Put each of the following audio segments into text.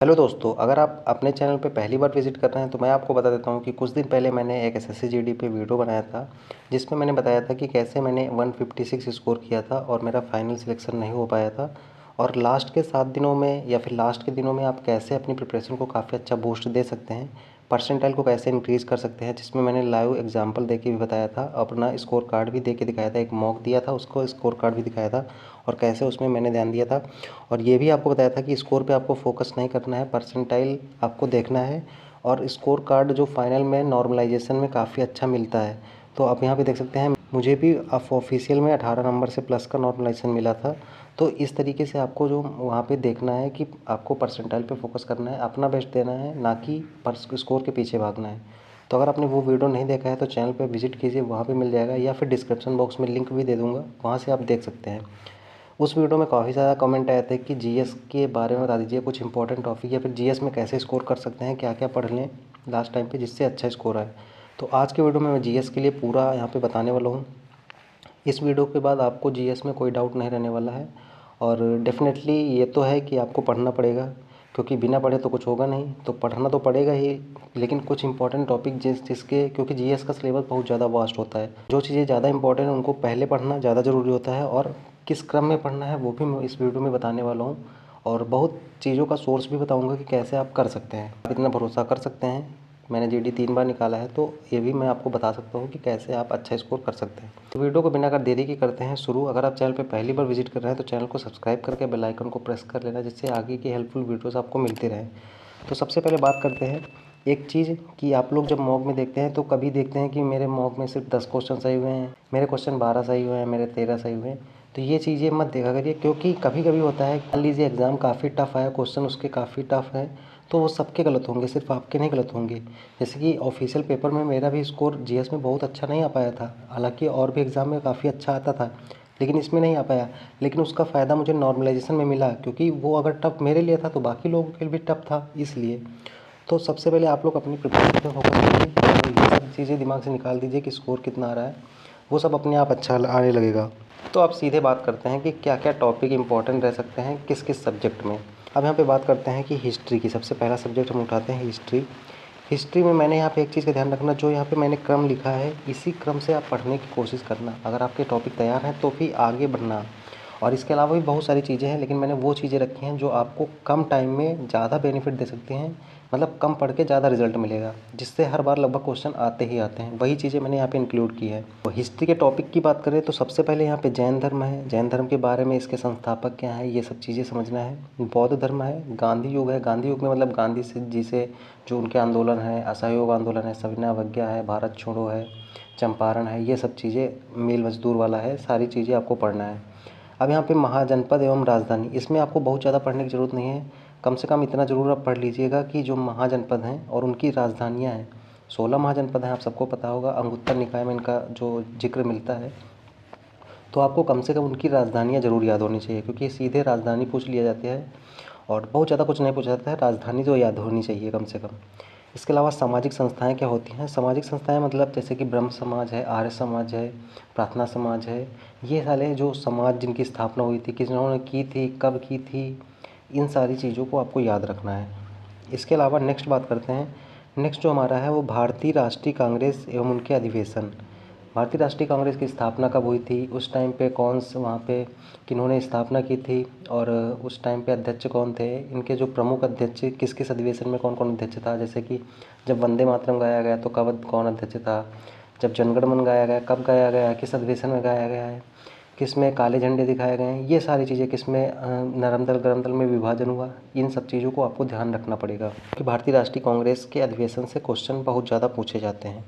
Hello दोस्तों, अगर आप अपने चैनल पे पहली बार विज़िट कर रहे हैं तो मैं आपको बता देता हूँ कि कुछ दिन पहले मैंने एक एसएससी जीडी पे वीडियो बनाया था, जिसमें मैंने बताया था कि कैसे मैंने 156 स्कोर किया था और मेरा फाइनल सिलेक्शन नहीं हो पाया था। और लास्ट के 7 दिनों में या फिर लास्ट के दिनों में आप कैसे अपनी प्रिपरेशन को काफ़ी अच्छा बूस्ट दे सकते हैं, परसेंटाइल को कैसे इंक्रीज़ कर सकते हैं, जिसमें मैंने लाइव एग्जांपल देके भी बताया था, अपना स्कोर कार्ड भी दे के दिखाया था, एक मॉक दिया था, उसको स्कोर कार्ड भी दिखाया था और कैसे उसमें मैंने ध्यान दिया था। और ये भी आपको बताया था कि स्कोर पे आपको फोकस नहीं करना है, परसेंटाइल आपको देखना है। और स्कोर कार्ड जो फाइनल में नॉर्मलाइजेशन में काफ़ी अच्छा मिलता है। तो आप यहाँ पे देख सकते हैं, मुझे भी ऑफिशियल में 18 नंबर से प्लस का नॉर्मलाइजेशन मिला था। तो इस तरीके से आपको जो वहाँ पे देखना है कि आपको परसेंटाइल पे फोकस करना है, अपना बेस्ट देना है, ना कि स्कोर के पीछे भागना है। तो अगर आपने वो वीडियो नहीं देखा है तो चैनल पे विजिट कीजिए, वहाँ पे मिल जाएगा, या फिर डिस्क्रिप्शन बॉक्स में लिंक भी दे दूँगा, वहाँ से आप देख सकते हैं। उस वीडियो में काफ़ी ज़्यादा कमेंट आए थे कि जीएस के बारे में बता दीजिए कुछ इंपॉर्टेंट टॉपिक, या फिर जीएस में कैसे स्कोर कर सकते हैं, क्या क्या पढ़ लें लास्ट टाइम पे जिससे अच्छा स्कोर आए। तो आज के वीडियो में मैं जीएस के लिए पूरा यहाँ पे बताने वाला हूँ। इस वीडियो के बाद आपको जीएस में कोई डाउट नहीं रहने वाला है। और डेफ़िनेटली ये तो है कि आपको पढ़ना पड़ेगा, क्योंकि बिना पढ़े तो कुछ होगा नहीं, तो पढ़ना तो पड़ेगा ही। लेकिन कुछ इंपॉर्टेंट टॉपिक जिसके क्योंकि जीएस का सिलेबस बहुत ज़्यादा वास्ट होता है, जो चीज़ें ज़्यादा इंपॉर्टेंट हैं उनको पहले पढ़ना ज़्यादा ज़रूरी होता है, और किस क्रम में पढ़ना है वो भी मैं इस वीडियो में बताने वाला हूँ। और बहुत चीज़ों का सोर्स भी बताऊँगा कि कैसे आप कर सकते हैं, आप इतना भरोसा कर सकते हैं। मैंने जीडी 3 बार निकाला है, तो ये भी मैं आपको बता सकता हूँ कि कैसे आप अच्छा स्कोर कर सकते हैं। तो वीडियो को बिना कर देरी के करते हैं शुरू। अगर आप चैनल पे पहली बार विजिट कर रहे हैं तो चैनल को सब्सक्राइब करके बेल आइकन को प्रेस कर लेना, जिससे आगे की हेल्पफुल वीडियोस आपको मिलती रहें। तो सबसे पहले बात करते हैं एक चीज़ कि आप लोग जब मॉक में देखते हैं तो कभी देखते हैं कि मेरे मॉक में सिर्फ 10 क्वेश्चन सही हुए हैं, मेरे क्वेश्चन 12 सही हुए हैं, मेरे 13 सही हुए हैं। तो ये चीज़ें मत देखा करिए, क्योंकि कभी कभी होता है, मान लीजिए एग्ज़ाम काफ़ी टफ आया, क्वेश्चन उसके काफ़ी टफ है, तो वो सबके गलत होंगे, सिर्फ आपके नहीं गलत होंगे। जैसे कि ऑफिशियल पेपर में मेरा भी स्कोर जीएस में बहुत अच्छा नहीं आ पाया था, हालांकि और भी एग्ज़ाम में काफ़ी अच्छा आता था, लेकिन इसमें नहीं आ पाया। लेकिन उसका फ़ायदा मुझे नॉर्मलाइजेशन में मिला, क्योंकि वो अगर टफ मेरे लिए था तो बाकी लोगों के लिए भी टफ था, इसलिए। तो सबसे पहले आप लोग अपनी प्रिपरेशन पे फोकस कीजिए और ये सब चीज़ें दिमाग से निकाल दीजिए कि स्कोर कितना आ रहा है, वो सब अपने आप अच्छा आने लगेगा। तो आप सीधे बात करते हैं कि क्या क्या टॉपिक इंपॉर्टेंट रह सकते हैं किस किस सब्जेक्ट में। अब यहाँ पे बात करते हैं कि हिस्ट्री की, सबसे पहला सब्जेक्ट हम उठाते हैं हिस्ट्री। हिस्ट्री में मैंने यहाँ पे एक चीज़ का ध्यान रखना, जो यहाँ पे मैंने क्रम लिखा है इसी क्रम से आप पढ़ने की कोशिश करना। अगर आपके टॉपिक तैयार हैं तो फिर आगे बढ़ना। और इसके अलावा भी बहुत सारी चीज़ें हैं, लेकिन मैंने वो चीज़ें रखी हैं जो आपको कम टाइम में ज़्यादा बेनिफिट दे सकती हैं, मतलब कम पढ़ के ज़्यादा रिजल्ट मिलेगा, जिससे हर बार लगभग क्वेश्चन आते ही आते हैं। वही चीज़ें मैंने यहाँ पे इंक्लूड की है। तो हिस्ट्री के टॉपिक की बात करें तो सबसे पहले यहाँ पे जैन धर्म है, जैन धर्म के बारे में, इसके संस्थापक क्या हैं, ये सब चीज़ें समझना है। बौद्ध धर्म है, गांधी युग है, गांधी युग में मतलब गांधी जी से जो उनके आंदोलन है, असहयोग आंदोलन है, सविनय अवज्ञा है, भारत छोड़ो है, चंपारण है, ये सब चीज़ें, मिल मजदूर वाला है, सारी चीज़ें आपको पढ़ना है। अब यहाँ पे महाजनपद एवं राजधानी, इसमें आपको बहुत ज़्यादा पढ़ने की ज़रूरत नहीं है, कम से कम इतना ज़रूर आप पढ़ लीजिएगा कि जो महाजनपद हैं और उनकी राजधानियाँ हैं, 16 महाजनपद हैं, आप सबको पता होगा, अंगुत्तर निकाय में इनका जो जिक्र मिलता है। तो आपको कम से कम उनकी राजधानियाँ ज़रूर याद होनी चाहिए, क्योंकि सीधे राजधानी पूछ लिया जाता है और बहुत ज़्यादा कुछ नहीं पूछा जाता है, राजधानी तो याद होनी चाहिए कम से कम। इसके अलावा सामाजिक संस्थाएं क्या होती हैं, सामाजिक संस्थाएं मतलब जैसे कि ब्रह्म समाज है, आर्य समाज है, प्रार्थना समाज है, ये सारे जो समाज जिनकी स्थापना हुई थी, किन्होंने की थी, कब की थी, इन सारी चीज़ों को आपको याद रखना है। इसके अलावा नेक्स्ट बात करते हैं, नेक्स्ट जो हमारा है वो भारतीय राष्ट्रीय कांग्रेस एवं उनके अधिवेशन। भारतीय राष्ट्रीय कांग्रेस की स्थापना कब हुई थी, उस टाइम पे कौन से वहाँ पे किन्होंने स्थापना की थी, और उस टाइम पे अध्यक्ष कौन थे, इनके जो प्रमुख अध्यक्ष किस किस अधिवेशन में कौन कौन अध्यक्ष था। जैसे कि जब वंदे मातरम गाया गया तो कब कौन अध्यक्ष था, जब जनगण मन गाया गया कब गाया गया, किस अधिवेशन में गाया गया है, किस में काले झंडे दिखाए गए हैं, ये सारी चीज़ें, किस में नरम दल गरम दल में विभाजन हुआ, इन सब चीज़ों को आपको ध्यान रखना पड़ेगा कि भारतीय राष्ट्रीय कांग्रेस के अधिवेशन से क्वेश्चन बहुत ज़्यादा पूछे जाते हैं।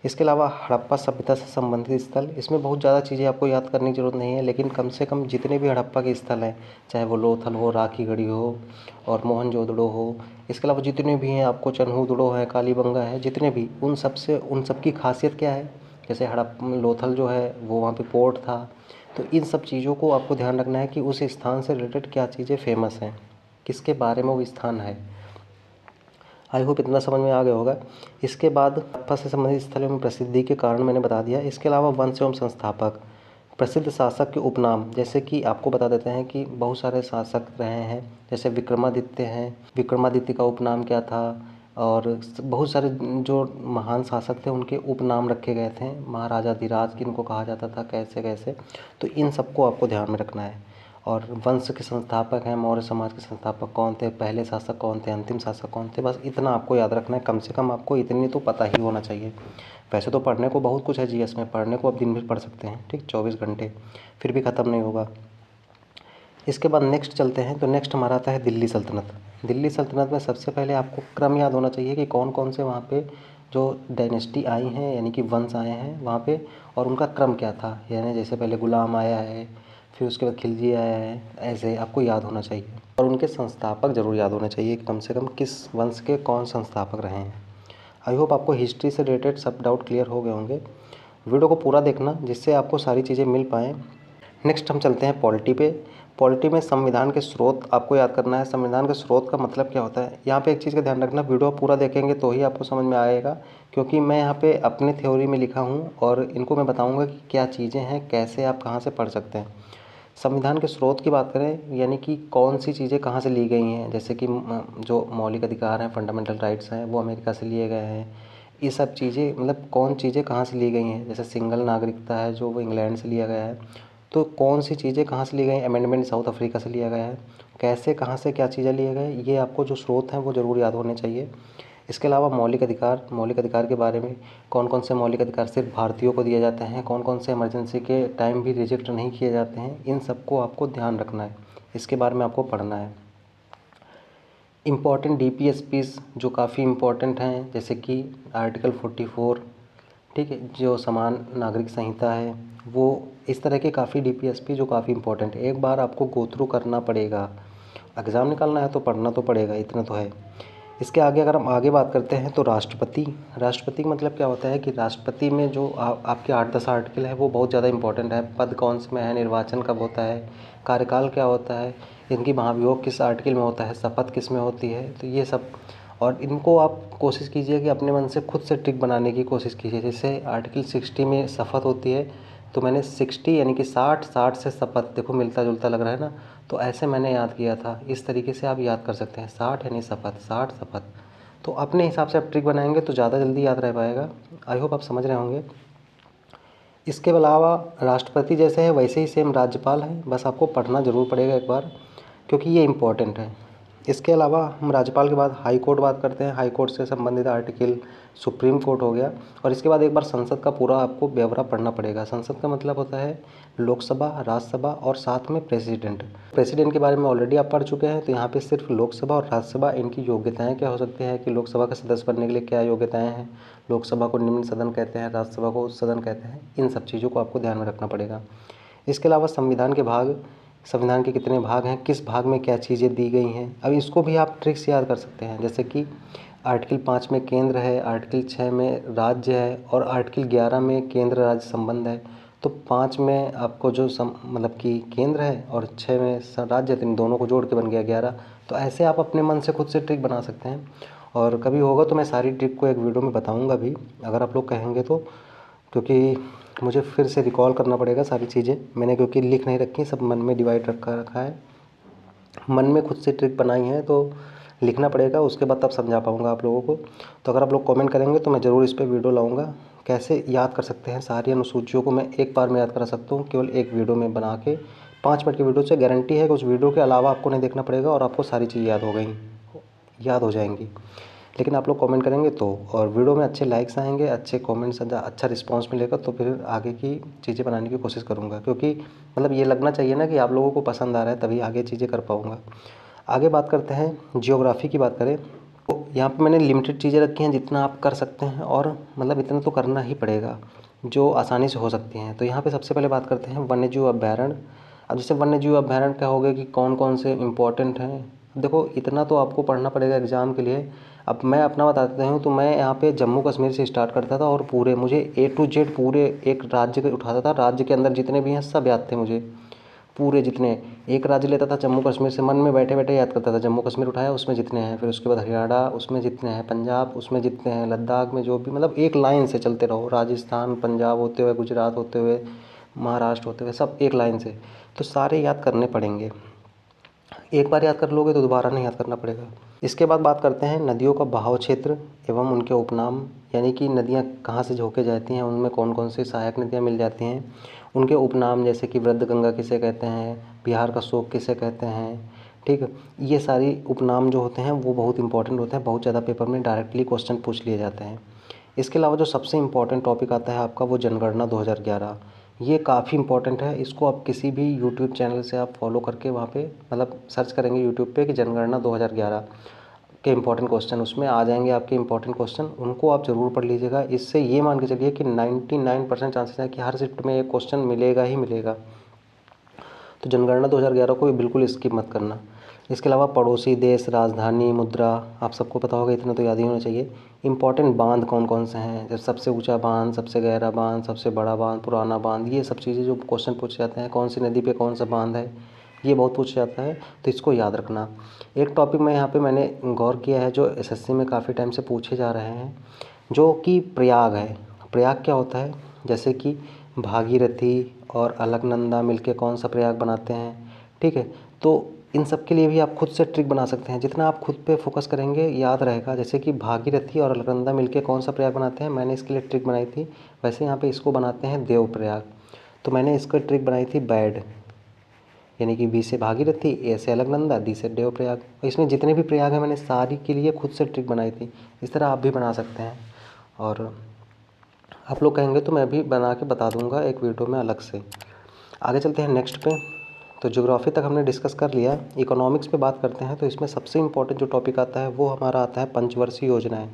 इसके अलावा हड़प्पा सभ्यता से संबंधित स्थल, इसमें बहुत ज़्यादा चीज़ें आपको याद करने की ज़रूरत नहीं है, लेकिन कम से कम जितने भी हड़प्पा के स्थल हैं, चाहे वो लोथल हो, राखी गढ़ी हो और मोहनजोदड़ो हो, इसके अलावा जितने भी हैं आपको, चन्हूदड़ो है, कालीबंगा है, जितने भी, उन सब से उन सब की खासियत क्या है। जैसे लोथल जो है वो वहाँ पे पोर्ट था, तो इन सब चीज़ों को आपको ध्यान रखना है कि उस स्थान से रिलेटेड क्या चीज़ें फेमस हैं, किसके बारे में वो स्थान है। आई होप इतना समझ में आ गया होगा। इसके बाद हड़प्पा से संबंधित स्थलों में प्रसिद्धि के कारण मैंने बता दिया। इसके अलावा वंश एवं संस्थापक, प्रसिद्ध शासक के उपनाम, जैसे कि आपको बता देते हैं कि बहुत सारे शासक रहे हैं, जैसे विक्रमादित्य हैं, विक्रमादित्य का उपनाम क्या था, और बहुत सारे जो महान शासक थे उनके उपनाम रखे गए थे, महाराजाधिराज किनको कहा जाता था, कैसे कैसे, तो इन सबको आपको ध्यान में रखना है। और वंश के संस्थापक हैं, मौर्य समाज के संस्थापक कौन थे, पहले शासक कौन थे, अंतिम शासक कौन थे, बस इतना आपको याद रखना है। कम से कम आपको इतनी तो पता ही होना चाहिए। वैसे तो पढ़ने को बहुत कुछ है जीएस में, पढ़ने को आप दिन भर पढ़ सकते हैं, ठीक, 24 घंटे, फिर भी ख़त्म नहीं होगा। इसके बाद नेक्स्ट चलते हैं, तो नेक्स्ट हमारा आता है दिल्ली सल्तनत। दिल्ली सल्तनत में सबसे पहले आपको क्रम याद होना चाहिए कि कौन कौन से वहाँ पे जो डायनेस्टी आई हैं, यानी कि वंश आए हैं वहाँ पे, और उनका क्रम क्या था, यानी जैसे पहले गुलाम आया है, फिर उसके बाद खिलजी आया है, ऐसे आपको याद होना चाहिए। और उनके संस्थापक ज़रूर याद होने चाहिए, कम से कम किस वंश के कौन संस्थापक रहे हैं। आई होप आपको हिस्ट्री से रिलेटेड सब डाउट क्लियर हो गए होंगे। वीडियो को पूरा देखना जिससे आपको सारी चीज़ें मिल पाएँ। नेक्स्ट हम चलते हैं पॉलिटी पे। पॉलिटी में संविधान के स्रोत आपको याद करना है। संविधान के स्रोत का मतलब क्या होता है, यहाँ पे एक चीज़ का ध्यान रखना, वीडियो पूरा देखेंगे तो ही आपको समझ में आएगा, क्योंकि मैं यहाँ पे अपने थ्योरी में लिखा हूँ और इनको मैं बताऊँगा कि क्या चीज़ें हैं, कैसे आप कहाँ से पढ़ सकते हैं। संविधान के स्रोत की बात करें, यानी कि कौन सी चीज़ें कहाँ से ली गई हैं, जैसे कि जो मौलिक अधिकार हैं, फंडामेंटल राइट्स हैं, वो अमेरिका से लिए गए हैं। ये सब चीज़ें मतलब कौन चीज़ें कहाँ से ली गई हैं, जैसे सिंगल नागरिकता है जो वो इंग्लैंड से लिया गया है, तो कौन सी चीज़ें कहाँ से ली गई, अमेंडमेंट साउथ अफ्रीका से लिया गया है, कैसे कहाँ से क्या चीज़ें लिए गए, ये आपको जो स्रोत हैं वो ज़रूर याद होने चाहिए। इसके अलावा मौलिक अधिकार के बारे में, कौन कौन से मौलिक अधिकार सिर्फ भारतीयों को दिए जाते हैं, कौन कौन से इमरजेंसी के टाइम भी रिजेक्ट नहीं किए जाते हैं, इन सबको आपको ध्यान रखना है, इसके बारे में आपको पढ़ना है। इम्पॉर्टेंट डीपीएसपीस जो काफ़ी इम्पॉर्टेंट हैं, जैसे कि आर्टिकल 44, ठीक है, जो समान नागरिक संहिता है, वो इस तरह के काफ़ी डीपीएसपी जो काफ़ी इम्पोर्टेंट है, एक बार आपको गो थ्रू करना पड़ेगा। एग्ज़ाम निकालना है तो पढ़ना तो पड़ेगा, इतना तो है। इसके आगे अगर हम आगे बात करते हैं तो राष्ट्रपति का मतलब क्या होता है कि राष्ट्रपति में जो आपके 8-10 आर्टिकल है वो बहुत ज़्यादा इंपॉर्टेंट है। पद कौन से में है, निर्वाचन कब होता है, कार्यकाल क्या होता है, इनकी महाभियोग किस आर्टिकल में होता है, शपथ किस में होती है, तो ये सब, और इनको आप कोशिश कीजिए कि अपने मन से खुद से ट्रिक बनाने की कोशिश कीजिए। जैसे आर्टिकल 60 में शपथ होती है, तो मैंने 60 यानी कि 60 से शपथ, देखो मिलता जुलता लग रहा है ना, तो ऐसे मैंने याद किया था। इस तरीके से आप याद कर सकते हैं, 60 यानी शपथ, 60 शपथ, तो अपने हिसाब से आप ट्रिक बनाएंगे तो ज़्यादा जल्दी याद रह पाएगा। आई होप आप समझ रहे होंगे। इसके अलावा राष्ट्रपति जैसे है वैसे ही सेम राज्यपाल है, बस आपको पढ़ना ज़रूर पड़ेगा एक बार, क्योंकि ये इम्पोर्टेंट है। इसके अलावा हम राज्यपाल के बाद हाई कोर्ट बात करते हैं। हाई कोर्ट से संबंधित आर्टिकल सुप्रीम कोर्ट हो गया, और इसके बाद एक बार संसद का पूरा आपको ब्यौरा पढ़ना पड़ेगा। संसद का मतलब होता है लोकसभा, राज्यसभा और साथ में प्रेसिडेंट के बारे में ऑलरेडी आप पढ़ चुके हैं, तो यहाँ पे सिर्फ लोकसभा और राज्यसभा, इनकी योग्यताएं क्या हो सकती हैं कि लोकसभा का सदस्य बनने के लिए क्या योग्यताएं हैं, लोकसभा को निम्न सदन कहते हैं, राज्यसभा को उच्च सदन कहते हैं, इन सब चीज़ों को आपको ध्यान में रखना पड़ेगा। इसके अलावा संविधान के कितने भाग हैं, किस भाग में क्या चीज़ें दी गई हैं, अब इसको भी आप ट्रिक से याद कर सकते हैं। जैसे कि आर्टिकल 5 में केंद्र है, आर्टिकल 6 में राज्य है, और आर्टिकल 11 में केंद्र राज्य संबंध है। तो 5 में आपको जो मतलब कि केंद्र है, और 6 में राज्य, तो इन दोनों को जोड़ के बन गया 11। तो ऐसे आप अपने मन से खुद से ट्रिक बना सकते हैं, और कभी होगा तो मैं सारी ट्रिक को एक वीडियो में बताऊँगा भी, अगर आप लोग कहेंगे तो, क्योंकि मुझे फिर से रिकॉल करना पड़ेगा सारी चीज़ें, मैंने क्योंकि लिख नहीं रखी, सब मन में डिवाइड रखा है, मन में खुद से ट्रिक बनाई है, तो लिखना पड़ेगा, उसके बाद तब समझा पाऊँगा आप लोगों को। तो अगर आप लोग कमेंट करेंगे तो मैं ज़रूर इस पर वीडियो लाऊँगा। कैसे याद कर सकते हैं सारी अनुसूचियों को, मैं एक बार में याद करा सकता हूँ केवल एक वीडियो में बना के। 5 मिनट की वीडियो से गारंटी है कि उस वीडियो के अलावा आपको नहीं देखना पड़ेगा और आपको सारी चीज़ याद हो जाएंगी। लेकिन आप लोग कमेंट करेंगे तो, और वीडियो में अच्छे लाइक्स आएंगे, अच्छे कमेंट्स, अच्छा रिस्पांस मिलेगा, तो फिर आगे की चीज़ें बनाने की कोशिश करूँगा, क्योंकि मतलब ये लगना चाहिए ना कि आप लोगों को पसंद आ रहा है, तभी आगे चीज़ें कर पाऊँगा। आगे बात करते हैं जियोग्राफी की। बात करें तो यहाँ पे मैंने लिमिटेड चीज़ें रखी हैं, जितना आप कर सकते हैं, और मतलब इतना तो करना ही पड़ेगा जो आसानी से हो सकती हैं। तो यहाँ पे सबसे पहले बात करते हैं वन्यजीव अभयारण्य। अब जैसे वन्यजीव अभयारण्य क्या हो गया कि कौन कौन से इम्पोर्टेंट हैं, देखो इतना तो आपको पढ़ना पड़ेगा एग्ज़ाम के लिए। अब मैं अपना बता देता हूँ, तो मैं यहाँ पे जम्मू कश्मीर से स्टार्ट करता था, और पूरे मुझे A to Z पूरे एक राज्य के उठाता था, राज्य के अंदर जितने भी हैं सब याद थे मुझे, पूरे जितने, एक राज्य लेता था जम्मू कश्मीर से, मन में बैठे बैठे याद करता था, जम्मू कश्मीर उठाया उसमें जितने हैं, फिर उसके बाद हरियाणा उसमें जितने हैं, पंजाब उसमें जितने हैं, लद्दाख में जो भी, मतलब एक लाइन से चलते रहो, राजस्थान पंजाब होते हुए, गुजरात होते हुए, महाराष्ट्र होते हुए सब एक लाइन से, तो सारे याद करने पड़ेंगे। एक बार याद कर लोगे तो दोबारा नहीं याद करना पड़ेगा। इसके बाद बात करते हैं नदियों का बहाव क्षेत्र एवं उनके उपनाम, यानी कि नदियाँ कहाँ से होके जाती हैं, उनमें कौन कौन सी सहायक नदियाँ मिल जाती हैं, उनके उपनाम जैसे कि वृद्ध गंगा किसे कहते हैं, बिहार का शोक किसे कहते हैं, ठीक है। ये सारी उपनाम जो होते हैं वो बहुत इंपॉर्टेंट होते हैं, बहुत ज़्यादा पेपर में डायरेक्टली क्वेश्चन पूछ लिए जाते हैं। इसके अलावा जो सबसे इम्पोर्टेंट टॉपिक आता है आपका वो जनगणना 2011। ये काफ़ी इंपॉर्टेंट है, इसको आप किसी भी यूट्यूब चैनल से आप फॉलो करके वहाँ पे मतलब सर्च करेंगे यूट्यूब पे कि जनगणना 2011 के इंपॉर्टेंट क्वेश्चन, उसमें आ जाएंगे आपके इंपॉर्टेंट क्वेश्चन, उनको आप ज़रूर पढ़ लीजिएगा। इससे ये मान के चलिए कि 99% चांसेस है कि हर शिफ्ट में एक क्वेश्चन मिलेगा ही मिलेगा। तो जनगणना 2011 को बिल्कुल स्किप मत करना। इसके अलावा पड़ोसी देश, राजधानी, मुद्रा, आप सबको पता होगा, इतना तो याद ही होना चाहिए। इंपॉर्टेंट बांध कौन कौन से हैं, जैसे सबसे ऊंचा बांध, सबसे गहरा बांध, सबसे बड़ा बांध, पुराना बांध, ये सब चीज़ें जो क्वेश्चन पूछे जाते हैं, कौन सी नदी पे कौन सा बांध है, ये बहुत पूछा जाता है, तो इसको याद रखना। एक टॉपिक में यहाँ पे मैंने गौर किया है जो एसएससी में काफ़ी टाइम से पूछे जा रहे हैं, जो कि प्रयाग है। प्रयाग क्या होता है, जैसे कि भागीरथी और अलकनंदा मिलके कौन सा प्रयाग बनाते हैं, ठीक है। तो इन सब के लिए भी आप खुद से ट्रिक बना सकते हैं, जितना आप खुद पे फोकस करेंगे याद रहेगा। जैसे कि भागीरथी और अलकनंदा मिलके कौन सा प्रयाग बनाते हैं, मैंने इसके लिए ट्रिक बनाई थी। वैसे यहाँ पे इसको बनाते हैं देव प्रयाग, तो मैंने इसको ट्रिक बनाई थी बैड, यानी कि बी से भागीरथी, ए से अलकनंदा, डी से देव प्रयाग। इसमें जितने भी प्रयाग हैं मैंने सारी के लिए खुद से ट्रिक बनाई थी। इस तरह आप भी बना सकते हैं, और आप लोग कहेंगे तो मैं भी बना के बता दूंगा एक वीडियो में अलग से। आगे चलते हैं नेक्स्ट पे। तो ज्योग्राफी तक हमने डिस्कस कर लिया, इकोनॉमिक्स पे बात करते हैं। तो इसमें सबसे इम्पोर्टेंट जो टॉपिक आता है वो हमारा आता है पंचवर्षीय योजनाएं।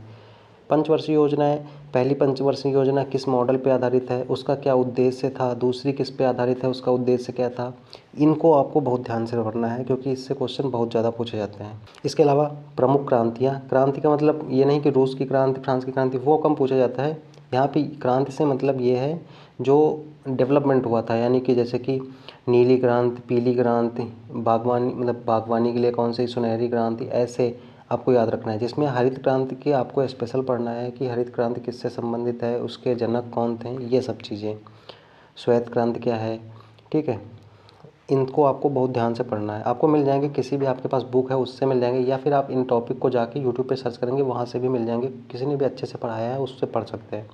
पंचवर्षीय योजनाएं, पहली पंचवर्षीय योजना किस मॉडल पे आधारित है, उसका क्या उद्देश्य था, दूसरी किस पे आधारित है, उसका उद्देश्य क्या था, इनको आपको बहुत ध्यान से पढ़ना है, क्योंकि इससे क्वेश्चन बहुत ज़्यादा पूछे जाते हैं। इसके अलावा प्रमुख क्रांतियाँ, क्रांति का मतलब ये नहीं कि रूस की क्रांति, फ्रांस की क्रांति, वो कम पूछा जाता है। यहाँ पे क्रांति से मतलब ये है जो डेवलपमेंट हुआ था, यानी कि जैसे कि नीली क्रांति, पीली क्रांति, बागवानी मतलब बागवानी के लिए कौन सी, सुनहरी क्रांति, ऐसे आपको याद रखना है। जिसमें हरित क्रांति के आपको स्पेशल पढ़ना है कि हरित क्रांति किससे संबंधित है, उसके जनक कौन थे, ये सब चीज़ें। श्वेत क्रांति क्या है, ठीक है, इनको आपको बहुत ध्यान से पढ़ना है। आपको मिल जाएंगे, किसी भी आपके पास बुक है उससे मिल जाएंगे, या फिर आप इन टॉपिक को जाके यूट्यूब पे सर्च करेंगे, वहाँ से भी मिल जाएंगे। किसी ने भी अच्छे से पढ़ाया है उससे पढ़ सकते हैं,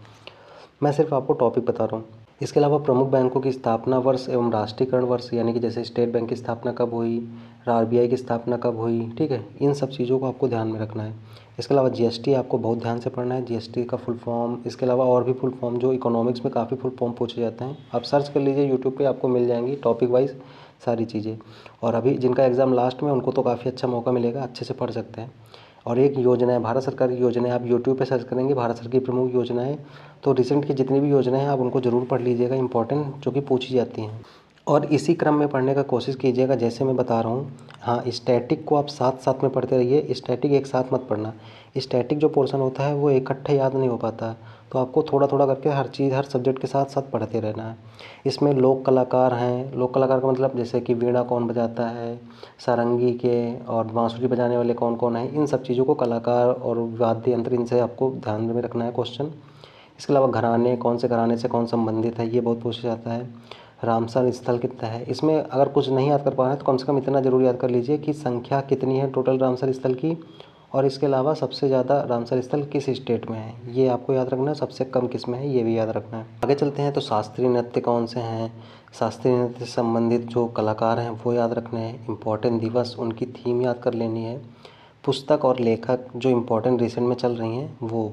मैं सिर्फ आपको टॉपिक बता रहा हूँ। इसके अलावा प्रमुख बैंकों की स्थापना वर्ष एवं राष्ट्रीयकरण वर्ष, यानी कि जैसे स्टेट बैंक की स्थापना कब हुई, आरबीआई की स्थापना कब हुई, ठीक है, इन सब चीज़ों को आपको ध्यान में रखना है। इसके अलावा जीएसटी आपको बहुत ध्यान से पढ़ना है, जीएसटी का फुल फॉर्म, इसके अलावा और भी फुल फॉर्म जो इकोनॉमिक्स में काफ़ी फुल फॉर्म पूछे जाते हैं, आप सर्च कर लीजिए यूट्यूब पे, आपको मिल जाएंगी टॉपिक वाइज सारी चीज़ें। और अभी जिनका एग्ज़ाम लास्ट में, उनको तो काफ़ी अच्छा मौका मिलेगा, अच्छे से पढ़ सकते हैं। और एक योजना है, भारत सरकार की योजना है, आप यूट्यूब पे सर्च करेंगे भारत सरकार की प्रमुख योजनाएं, तो रिसेंट की जितनी भी योजनाएं हैं आप उनको ज़रूर पढ़ लीजिएगा, इंपॉर्टेंट जो कि पूछी जाती हैं। और इसी क्रम में पढ़ने का कोशिश कीजिएगा जैसे मैं बता रहा हूँ। हाँ, स्टैटिक को आप साथ साथ में पढ़ते रहिए, स्टैटिक एक साथ मत पढ़ना। स्टैटिक जो पोर्शन होता है वो इकट्ठे याद नहीं हो पाता, तो आपको थोड़ा थोड़ा करके हर चीज़, हर सब्जेक्ट के साथ साथ पढ़ते रहना है। इसमें लोक कलाकार हैं, लोक कलाकार का मतलब जैसे कि वीणा कौन बजाता है, सारंगी के और बांसुरी बजाने वाले कौन कौन हैं, इन सब चीज़ों को कलाकार और वाद्य यंत्र, इनसे आपको ध्यान में रखना है क्वेश्चन। इसके अलावा घराने, कौन से घराने से कौन संबंधित है, ये बहुत पूछा जाता है। रामसर स्थल कितना है, इसमें अगर कुछ नहीं याद कर पा रहे हैं तो कम से कम इतना ज़रूर याद कर लीजिए कि संख्या कितनी है टोटल रामसर स्थल की, और इसके अलावा सबसे ज़्यादा रामसर स्थल किस स्टेट में है, ये आपको याद रखना है। सबसे कम किस में है, ये भी याद रखना है। आगे चलते हैं तो शास्त्रीय नृत्य कौन से हैं, शास्त्रीय नृत्य से संबंधित जो कलाकार हैं वो याद रखने हैं। इंपॉर्टेंट दिवस, उनकी थीम याद कर लेनी है। पुस्तक और लेखक जो इम्पोर्टेंट रिसेंट में चल रही हैं वो,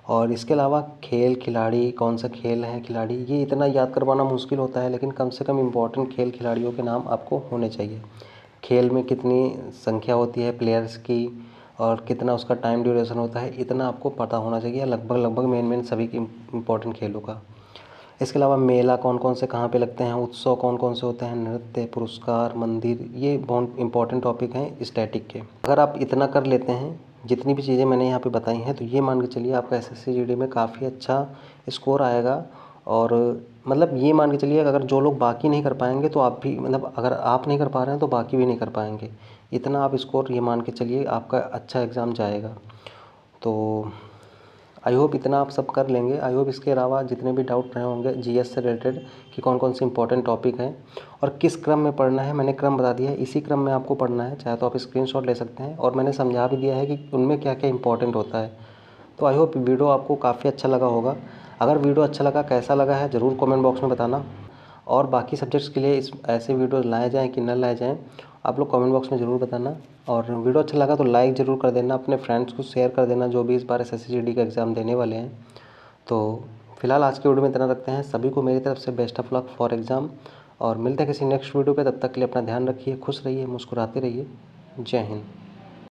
और इसके अलावा खेल, खिलाड़ी, कौन सा खेल है खिलाड़ी, ये इतना याद करवाना मुश्किल होता है, लेकिन कम से कम इम्पोर्टेंट खेल खिलाड़ियों के नाम आपको होने चाहिए। खेल में कितनी संख्या होती है प्लेयर्स की और कितना उसका टाइम ड्यूरेशन होता है, इतना आपको पता होना चाहिए, लगभग लगभग मेन सभी की इम्पोर्टेंट खेलों का। इसके अलावा मेला कौन कौन से कहाँ पे लगते हैं, उत्सव कौन कौन से होते हैं, नृत्य, पुरस्कार, मंदिर, ये बहुत इंपॉर्टेंट टॉपिक हैं स्टैटिक के। अगर आप इतना कर लेते हैं, जितनी भी चीज़ें मैंने यहाँ पे बताई हैं, तो ये मान के चलिए आपका एसएससी जीडी में काफ़ी अच्छा स्कोर आएगा। और मतलब ये मान के चलिए अगर जो लोग बाकी नहीं कर पाएंगे तो आप भी, मतलब अगर आप नहीं कर पा रहे हैं तो बाकी भी नहीं कर पाएंगे, इतना आप स्कोर ये मान के चलिए आपका अच्छा एग्ज़ाम जाएगा। तो आई होप इतना आप सब कर लेंगे। आई होप इसके अलावा जितने भी डाउट रहे होंगे जीएस से रिलेटेड कि कौन कौन से इंपॉर्टेंट टॉपिक हैं और किस क्रम में पढ़ना है, मैंने क्रम बता दिया है, इसी क्रम में आपको पढ़ना है। चाहे तो आप स्क्रीनशॉट ले सकते हैं और मैंने समझा भी दिया है कि उनमें क्या क्या इंपॉर्टेंट होता है। तो आई होप वीडियो आपको काफ़ी अच्छा लगा होगा। अगर वीडियो अच्छा लगा, कैसा लगा है ज़रूर कमेंट बॉक्स में बताना। और बाकी सब्जेक्ट्स के लिए इस ऐसे वीडियो लाए जाएँ कि न लाए जाएँ, आप लोग कमेंट बॉक्स में ज़रूर बताना। और वीडियो अच्छा लगा तो लाइक ज़रूर कर देना, अपने फ्रेंड्स को शेयर कर देना जो भी इस बार एसएससी जीडी का एग्ज़ाम देने वाले हैं। तो फिलहाल आज के वीडियो में इतना रखते हैं। सभी को मेरी तरफ से best of luck for exam और मिलते हैं किसी नेक्स्ट वीडियो पे। तब तक के लिए अपना ध्यान रखिए, खुश रहिए, मुस्कुराते रहिए। जय हिंद।